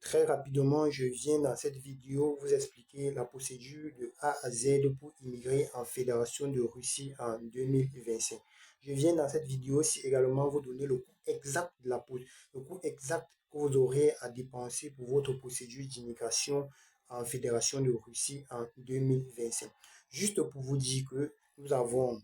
Très rapidement, je viens dans cette vidéo vous expliquer la procédure de A à Z pour immigrer en Fédération de Russie en 2025. Je viens dans cette vidéo aussi également vous donner le coût exact de le coût exact que vous aurez à dépenser pour votre procédure d'immigration en Fédération de Russie en 2025. Juste pour vous dire que nous avons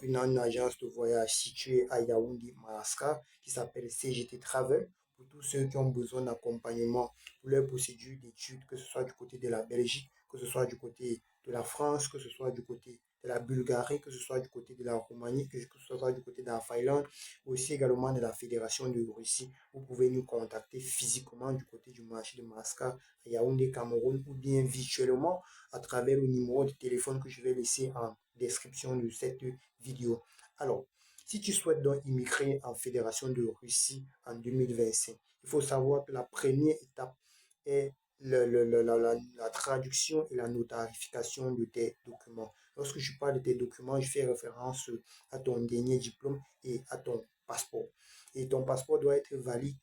une agence de voyage située à Yaoundé, Madagascar, qui s'appelle CGT Travel pour tous ceux qui ont besoin d'accompagnement pour leur procédure d'études, que ce soit du côté de la Belgique, que ce soit du côté de la France, que ce soit du côté de la Bulgarie, que ce soit du côté de la Roumanie, que ce soit du côté de la Finlande, aussi également de la Fédération de Russie. Vous pouvez nous contacter physiquement du côté du marché de Madagascar, à Yaoundé, Cameroun, ou bien virtuellement à travers le numéro de téléphone que je vais laisser en description de cette vidéo. Alors, si tu souhaites donc immigrer en Fédération de Russie en 2025, il faut savoir que la première étape est la traduction et la notarification de tes documents. Lorsque je parle de tes documents, je fais référence à ton dernier diplôme et à ton passeport. Et ton passeport doit être valide,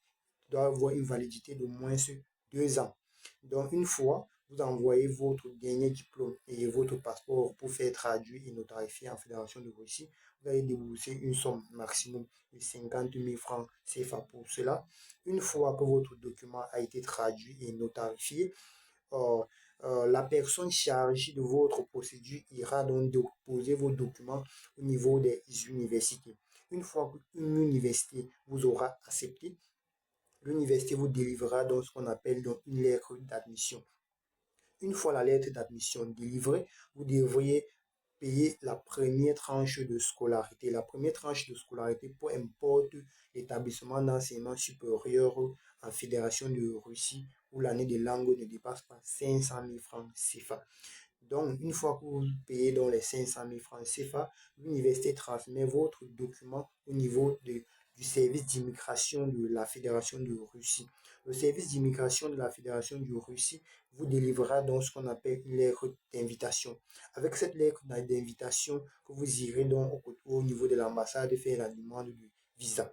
doit avoir une validité de moins de 2 ans. Donc, une fois vous envoyez votre dernier diplôme et votre passeport pour faire traduire et notarifier en Fédération de Russie, vous allez débourser une somme maximum de 50 000 francs CFA pour cela. Une fois que votre document a été traduit et notarifié, euh, la personne chargée de votre procédure ira donc déposer vos documents au niveau des universités. Une fois qu'une université vous aura accepté, l'université vous délivrera donc ce qu'on appelle donc une lettre d'admission. Une fois la lettre d'admission délivrée, vous devriez payer la première tranche de scolarité. La première tranche de scolarité, peu importe l'établissement d'enseignement supérieur en Fédération de Russie, où l'année de langue ne dépasse pas 500 000 francs CFA. Donc, une fois que vous payez dans les 500 000 francs CFA, l'université transmet votre document au niveau du service d'immigration de la Fédération de Russie. Le service d'immigration de la Fédération de Russie vous délivrera donc ce qu'on appelle une lettre d'invitation. Avec cette lettre d'invitation, que vous irez donc au niveau de l'ambassade faire la demande de visa.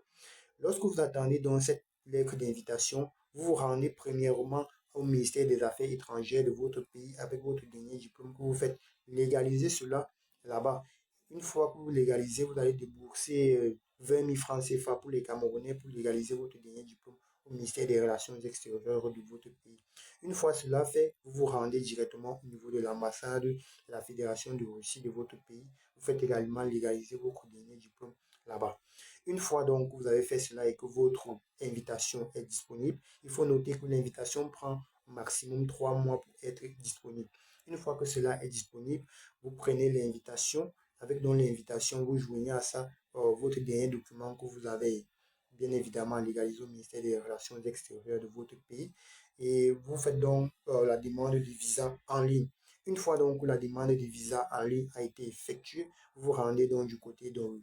Lorsque vous attendez donc cette lettre d'invitation, vous vous rendez premièrement au ministère des Affaires étrangères de votre pays avec votre dernier diplôme que vous faites légaliser cela là-bas. Une fois que vous légalisez, vous allez débourser 20 000 francs CFA pour les Camerounais pour légaliser votre dernier diplôme au ministère des Relations extérieures de votre pays. Une fois cela fait, vous vous rendez directement au niveau de l'ambassade de la Fédération de Russie de votre pays. Vous faites également légaliser votre dernier diplôme là-bas. Une fois donc que vous avez fait cela et que votre invitation est disponible, il faut noter que l'invitation prend au maximum 3 mois pour être disponible. Une fois que cela est disponible, vous prenez l'invitation. Avec donc l'invitation, vous joignez à ça votre dernier document que vous avez bien évidemment légalisé au ministère des Relations extérieures de votre pays. Et vous faites donc la demande de visa en ligne. Une fois donc que la demande de visa en ligne a été effectuée, vous vous rendez donc du côté de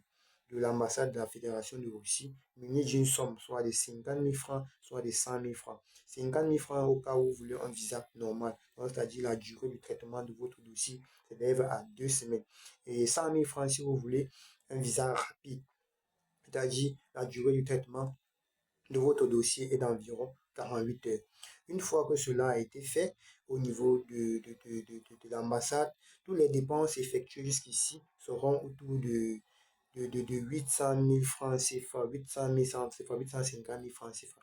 l'ambassade de la Fédération de Russie, muni d'une somme, soit de 50 000 francs, soit de 100 000 francs. 50 000 francs au cas où vous voulez un visa normal, c'est-à-dire la durée du traitement de votre dossier s'élève à 2 semaines. Et 100 000 francs si vous voulez un visa rapide, c'est-à-dire la durée du traitement de votre dossier est d'environ 48 heures. Une fois que cela a été fait au niveau de l'ambassade, toutes les dépenses effectuées jusqu'ici seront autour de 800 000 francs CFA, 800 000 francs CFA, 850 000 francs CFA.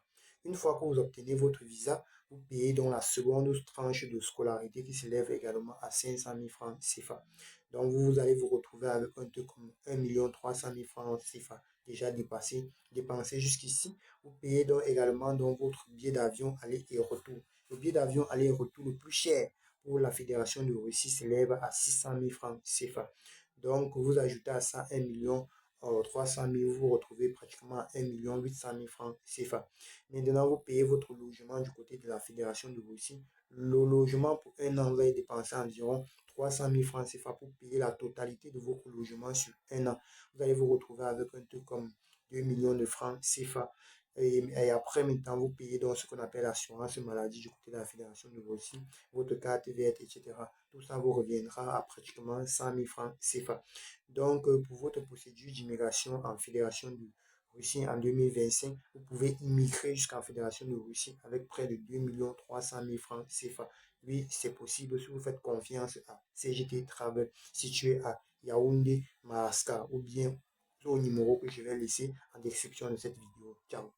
Une fois que vous obtenez votre visa, vous payez donc la seconde tranche de scolarité qui s'élève également à 500 000 francs CFA. Donc vous allez vous retrouver avec un truc comme 1 300 000 francs CFA déjà dépensé jusqu'ici. Vous payez donc également donc votre billet d'avion aller et retour. Le billet d'avion aller et retour le plus cher pour la Fédération de Russie s'élève à 600 000 francs CFA. Donc, vous ajoutez à ça 1 million 300 000, vous vous retrouvez pratiquement à 1 million 800 000 francs CFA. Maintenant, vous payez votre logement du côté de la Fédération de Russie. Le logement pour un an, vous allez dépenser environ 300 000 francs CFA pour payer la totalité de votre logement sur un an. Vous allez vous retrouver avec un truc comme 2 millions de francs CFA. Et après, maintenant, vous payez donc ce qu'on appelle l'assurance maladie du côté de la Fédération de Russie, votre carte verte, etc. Tout ça vous reviendra à pratiquement 100 000 francs CFA. Donc, pour votre procédure d'immigration en Fédération de Russie en 2025, vous pouvez immigrer jusqu'en Fédération de Russie avec près de 2 300 000 francs CFA. Oui, c'est possible si vous faites confiance à CGT Travel situé à Yaoundé, Madagascar ou bien au numéro que je vais laisser en description de cette vidéo. Ciao.